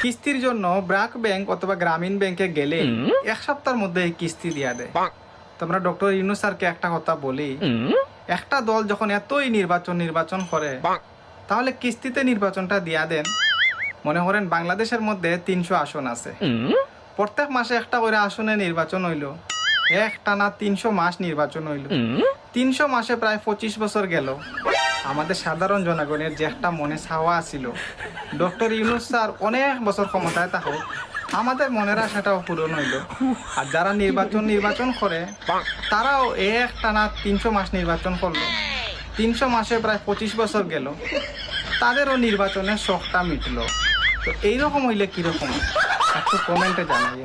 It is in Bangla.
কিস্তির জন্য ব্র্যাক ব্যাংক অথবা গ্রামীণ ব্যাংকে গেলে এক সপ্তাহের মধ্যে এই কিস্তি দিয়া দেয়। তোমরা ডক্টর ইউনূস স্যারকে একটা কথা বলি, একটা দল যখন এতই নির্বাচন করে তাহলে কিস্তিতে নির্বাচনটা দিয়া দেন। মনে করেন বাংলাদেশের মধ্যে 300 আসন আছে, প্রত্যেক মাসে একটা করে আসনে নির্বাচন হইল, একটানা 300 মাস নির্বাচন হইল, 300 মাসে প্রায় 25 বছর গেল। আমাদের সাধারণ জনগণের যে একটা মনে ছাওয়া ছিল ডক্টর ইউনূস স্যার অনেক বছর ক্ষমতায় থাকুক, আমাদের মনের আশাটাও পূরণ হইল। আর যারা নির্বাচন করে তারাও একটানা 300 মাস নির্বাচন করলো, 300 মাসে প্রায় 25 বছর গেল, তাদেরও নির্বাচনের শখটা মিটলো। তো এইরকম হইলে কিরকম একটু কমেন্টে জানাই।